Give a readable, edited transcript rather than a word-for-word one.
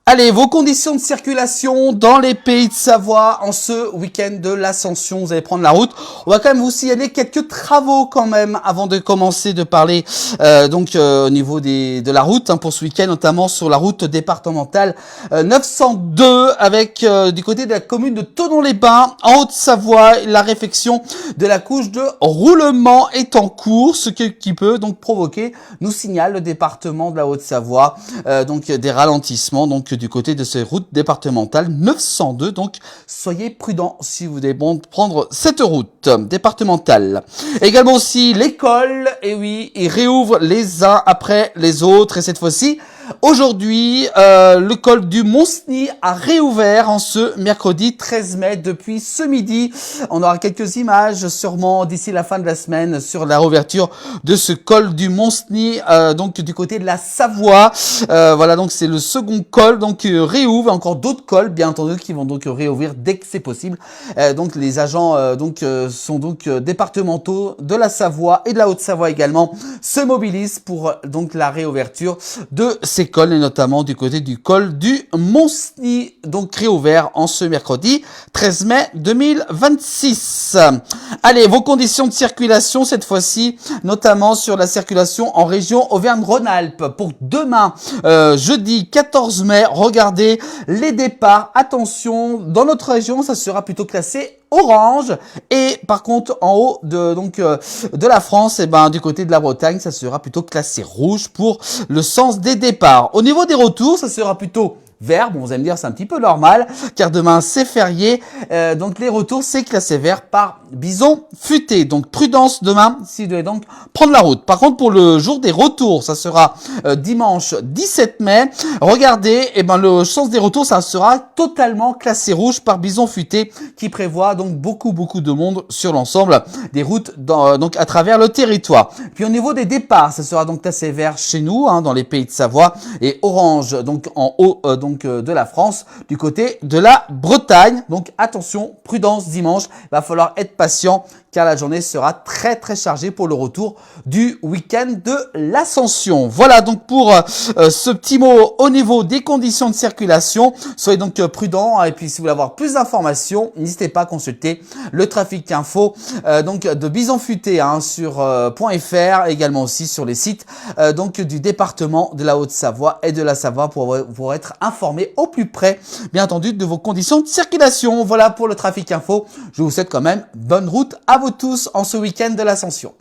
Allez, vos conditions de circulation dans les pays de Savoie en ce week-end de l'Ascension. Vous allez prendre la route. On va quand même vous signaler quelques travaux quand même avant de commencer de parler au niveau de la route pour ce week-end, notamment sur la route départementale 902 avec du côté de la commune de Thonon-les-Bains en Haute-Savoie. La réfection de la couche de roulement est en cours, ce qui peut donc provoquer, nous signale le département de la Haute-Savoie, des ralentissements du côté de ces routes départementales 902. Donc, soyez prudents si vous devez prendre cette route départementale. Également aussi l'école, et oui, ils réouvrent les uns après les autres. Et cette fois-ci, aujourd'hui, l'école du Mont-Cenis a réouvert en ce mercredi 13 mai depuis ce midi. On aura quelques images sûrement d'ici la fin de la semaine sur la réouverture de ce col du Mont-Cenis, du côté de la Savoie. Voilà, donc c'est le second col réouvre, encore d'autres cols bien entendu qui vont donc réouvrir dès que c'est possible. Les agents sont départementaux de la Savoie et de la Haute-Savoie également se mobilisent pour la réouverture de ces cols et notamment du côté du col du Mont-Cenis, donc réouvert en ce mercredi 13 mai 2026. Allez, vos conditions de circulation cette fois-ci, notamment sur la circulation en région Auvergne-Rhône-Alpes pour demain, jeudi 14 mai. Regardez les départs. Attention, dans notre région, ça sera plutôt classé orange. Et par contre, en haut de la France, du côté de la Bretagne, ça sera plutôt classé rouge pour le sens des départs. Au niveau des retours, ça sera plutôt vert. Bon, vous allez me dire, c'est un petit peu normal, car demain, c'est férié. Les retours, c'est classé vert par bison futé. Donc, prudence demain, si vous devez donc prendre la route. Par contre, pour le jour des retours, ça sera dimanche 17 mai. Regardez, le sens des retours, ça sera totalement classé rouge par bison futé, qui prévoit donc beaucoup de monde sur l'ensemble des routes à travers le territoire. Puis au niveau des départs, ça sera donc classé vert chez nous, dans les pays de Savoie, et orange en haut de la France, du côté de la Bretagne. Donc attention, prudence dimanche, il va falloir être patient car la journée sera très chargée pour le retour du week-end de l'Ascension. Voilà donc pour ce petit mot au niveau des conditions de circulation. Soyez donc prudents, et puis si vous voulez avoir plus d'informations, n'hésitez pas à consulter le trafic info de Bison Futé sur .fr, également aussi sur les sites du département de la Haute-Savoie et de la Savoie pour être informé au plus près, bien entendu, de vos conditions de circulation. Voilà pour le trafic info. Je vous souhaite quand même bonne route à vous tous en ce week-end de l'Ascension.